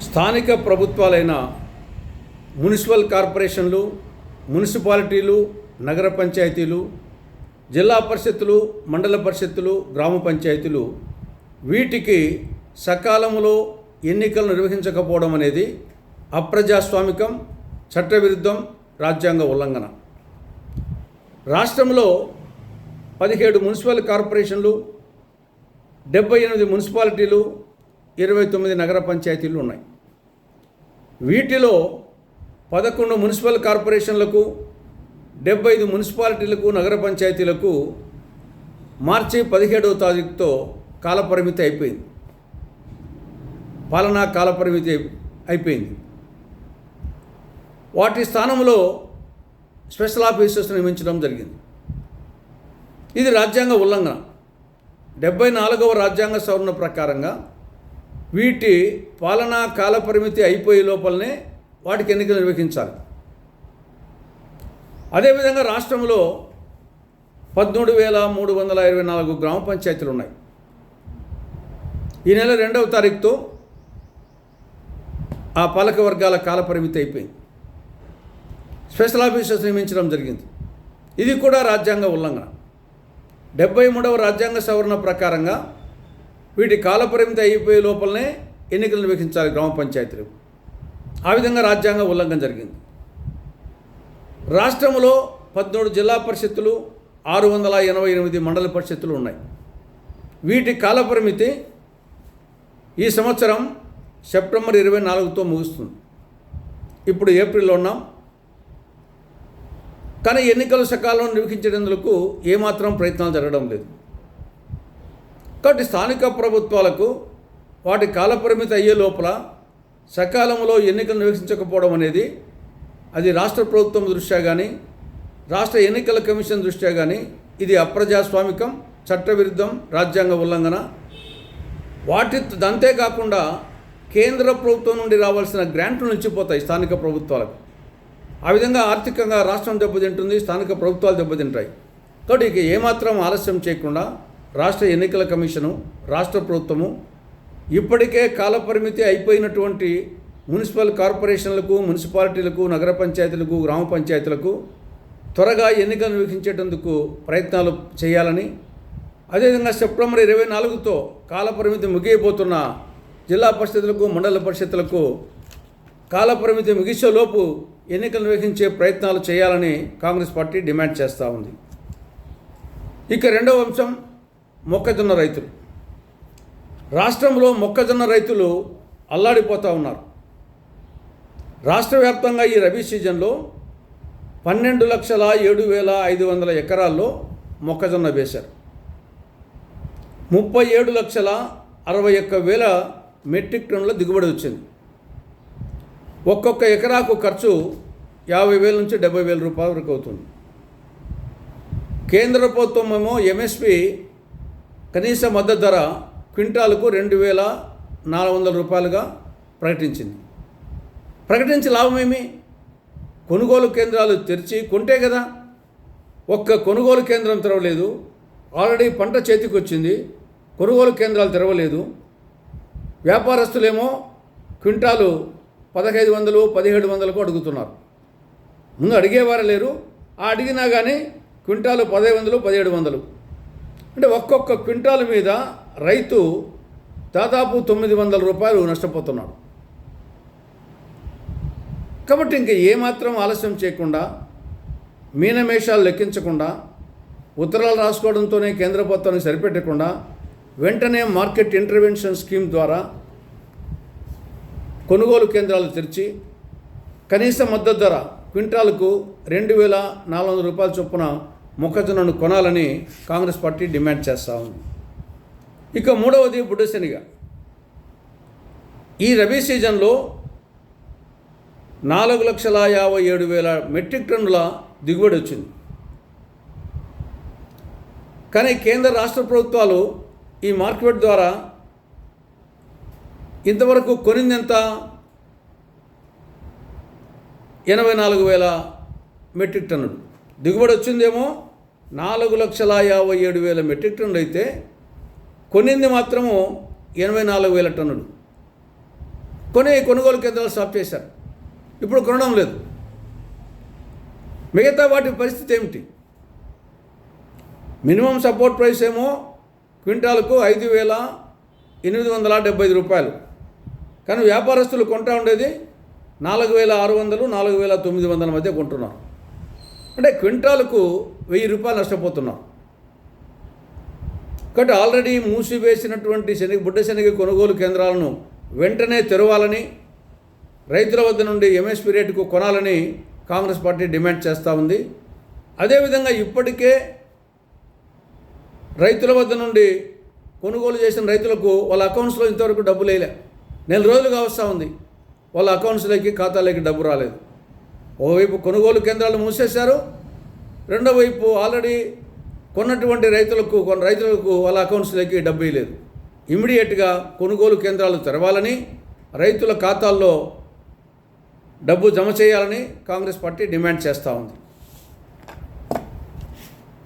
స్థానిక ప్రభుత్వాలైన మున్సిపల్ కార్పొరేషన్లు, మున్సిపాలిటీలు, నగర పంచాయతీలు, జిల్లా పరిషత్తులు, మండల పరిషత్తులు, గ్రామ పంచాయతీలు వీటికి సకాలంలో ఎన్నికలు నిర్వహించకపోవడం అనేది అప్రజాస్వామికం, చట్టవిరుద్ధం, రాజ్యాంగ ఉల్లంఘన. రాష్ట్రంలో 17 మున్సిపల్ కార్పొరేషన్లు, 78 మున్సిపాలిటీలు, 29 నగర పంచాయతీలు ఉన్నాయి. వీటిలో 11 మున్సిపల్ కార్పొరేషన్లకు, 75 మున్సిపాలిటీలకు, నగర పంచాయతీలకు మార్చి 17వ తారీఖుతో కాలపరిమితి అయిపోయింది. పాలనా కాలపరిమితి అయిపోయింది. వాటి స్థానంలో స్పెషల్ ఆఫీసర్స్ నియమించడం జరిగింది. ఇది రాజ్యాంగ ఉల్లంఘన. 74వ రాజ్యాంగ సవరణ ప్రకారంగా వీటి పాలనా కాలపరిమితి అయిపోయే లోపలనే వాటికి ఎన్నికలు నిర్వహించాలి. అదేవిధంగా రాష్ట్రంలో 13,324 గ్రామ పంచాయతీలు ఉన్నాయి. ఈ నెల 2వ తారీఖుతో ఆ పాలక వర్గాల కాలపరిమితి అయిపోయింది. స్పెషల్ ఆఫీసర్స్ నియమించడం జరిగింది. ఇది కూడా రాజ్యాంగ ఉల్లంఘన. 73వ రాజ్యాంగ సవరణ ప్రకారంగా వీటి కాలపరిమితి అయిపోయే లోపలనే ఎన్నికలు నిర్వహించాలి గ్రామ పంచాయతీలు. ఆ విధంగా రాజ్యాంగ ఉల్లంఘన జరిగింది. రాష్ట్రంలో 13 జిల్లా పరిషత్తులు, 688 మండల పరిషత్తులు ఉన్నాయి. వీటి కాలపరిమితి ఈ సంవత్సరం సెప్టెంబర్ 24తో ముగుస్తుంది. ఇప్పుడు ఏప్రిల్లో ఉన్నాం. కానీ ఎన్నికలు సకాలంలో నిర్వహించేందుకు ఏమాత్రం ప్రయత్నాలు జరగడం లేదు. కాబట్టి స్థానిక ప్రభుత్వాలకు వాటి కాలపరిమితి అయ్యే లోపల సకాలంలో ఎన్నికలు నిర్వహించకపోవడం అనేది అది రాష్ట్ర ప్రభుత్వం దృష్ట్యా కానీ, రాష్ట్ర ఎన్నికల కమిషన్ దృష్ట్యా కానీ ఇది అప్రజాస్వామికం, చట్టవిరుద్ధం, రాజ్యాంగ ఉల్లంఘన. అంతేకాకుండా కేంద్ర ప్రభుత్వం నుండి రావాల్సిన గ్రాంట్లు నిలిచిపోతాయి స్థానిక ప్రభుత్వాలకు. ఆ విధంగా ఆర్థికంగా రాష్ట్రం దెబ్బతింటుంది, స్థానిక ప్రభుత్వాలు దెబ్బతింటాయి. కాబట్టి ఇక ఏమాత్రం ఆలస్యం చేయకుండా రాష్ట్ర ఎన్నికల కమిషను, రాష్ట్ర ప్రభుత్వము ఇప్పటికే కాలపరిమితి అయిపోయినటువంటి మున్సిపల్ కార్పొరేషన్లకు, మున్సిపాలిటీలకు, నగర పంచాయతీలకు, గ్రామ పంచాయతీలకు త్వరగా ఎన్నికలు నిర్వహించేటందుకు ప్రయత్నాలు చేయాలని, అదేవిధంగా సెప్టెంబర్ 24తో కాలపరిమితి ముగియబోతున్న జిల్లా పరిషత్తులకు, మండల పరిషత్తులకు కాలపరిమితి ముగిసేలోపు ఎన్నికలు నిర్వహించే ప్రయత్నాలు చేయాలని కాంగ్రెస్ పార్టీ డిమాండ్ చేస్తూ ఉంది. ఇక రెండవ అంశం మొక్కజొన్న రైతులు. రాష్ట్రంలో మొక్కజొన్న రైతులు అల్లాడిపోతూ ఉన్నారు. రాష్ట్ర వ్యాప్తంగా ఈ రబీ సీజన్లో 12,07,500 ఎకరాల్లో మొక్కజొన్న వేశారు. 37,61,000 మెట్రిక్ టన్నుల దిగుబడి వచ్చింది. ఒక్కొక్క ఎకరాకు ఖర్చు 50,000 నుంచి 70,000 రూపాయల వరకు అవుతుంది. కేంద్ర ప్రభుత్వం ఏమో ఎంఎస్పి కనీస మద్దతు ధర క్వింటాలకు 2,400 రూపాయలుగా ప్రకటించింది. ప్రకటించి లాభమేమి? కొనుగోలు కేంద్రాలు తెరిచి కొంటే కదా. ఒక్క కొనుగోలు కేంద్రం తెరవలేదు. ఆల్రెడీ పంట చేతికి వచ్చింది, కొనుగోలు కేంద్రాలు తెరవలేదు. వ్యాపారస్తులేమో క్వింటాలు 1,500, 1,700కు అడుగుతున్నారు. ముందు అడిగేవారు లేరు. ఆ అడిగినా కానీ క్వింటాలు 1,500, 1,700. అంటే ఒక్కొక్క క్వింటాల్ మీద రైతు దాదాపు 900 రూపాయలు నష్టపోతున్నాడు. కాబట్టి ఇంక ఏమాత్రం ఆలస్యం చేయకుండా, మీనమేషాలు లెక్కించకుండా, ఉత్తరాలు రాసుకోవడంతోనే కేంద్ర ప్రభుత్వాన్ని సరిపెట్టకుండా వెంటనే మార్కెట్ ఇంటర్వెన్షన్ స్కీమ్ ద్వారా కొనుగోలు కేంద్రాలు తెరిచి కనీస మద్దతు ధర క్వింటాలకు 2,400 రూపాయల చొప్పున మొక్కజొన్నను కొనాలని కాంగ్రెస్ పార్టీ డిమాండ్ చేస్తూ ఉంది. ఇక మూడవది బుడ్డశనగ. ఈ రబీ సీజన్లో 4,57,000 మెట్రిక్ టన్నుల దిగుబడి వచ్చింది. కానీ కేంద్ర రాష్ట్ర ప్రభుత్వాలు ఈ మార్కెట్ ద్వారా ఇంతవరకు కొనిందెంత? 84,000 మెట్రిక్ టన్నులు. దిగుబడి వచ్చిందేమో 4,57,000 మెట్రిక్ టన్నులు అయితే కొనింది మాత్రము 84,000 టన్నులు. కొనుగోలు కేంద్రాలు స్టాప్ చేశారు. ఇప్పుడు కొనడం లేదు. మిగతా వాటి పరిస్థితి ఏమిటి? మినిమం సపోర్ట్ ప్రైస్ ఏమో క్వింటాలకు 5,875 రూపాయలు. కానీ వ్యాపారస్తులు కొంటా ఉండేది 4,600, 4,900 మధ్య కొంటున్నారు. అంటే క్వింటాలకు 1,000 రూపాయలు నష్టపోతున్నారు. కాబట్టి ఆల్రెడీ మూసివేసినటువంటి బుడ్డ శనగ కొనుగోలు కేంద్రాలను వెంటనే తెరవాలని, రైతుల వద్ద నుండి ఎంఎస్పీ రేటుకు కొనాలని కాంగ్రెస్ పార్టీ డిమాండ్ చేస్తూ ఉంది. అదేవిధంగా ఇప్పటికే రైతుల వద్ద నుండి కొనుగోలు చేసిన రైతులకు వాళ్ళ అకౌంట్స్లో ఇంతవరకు డబ్బులు వేయలే. 4 రోజులుగా వస్తూ ఉంది, వాళ్ళ అకౌంట్స్లోకి ఖాతాలోకి డబ్బు రాలేదు. ఓవైపు కొనుగోలు కేంద్రాలు మూసేశారు, రెండో వైపు ఆల్రెడీ కొన్నటువంటి రైతులకు వాళ్ళ అకౌంట్స్లోకి డబ్బు వేయలేదు. ఇమ్మీడియట్గా కొనుగోలు కేంద్రాలు తెరవాలని, రైతుల ఖాతాల్లో డబ్బు జమ చేయాలని కాంగ్రెస్ పార్టీ డిమాండ్ చేస్తూ ఉంది.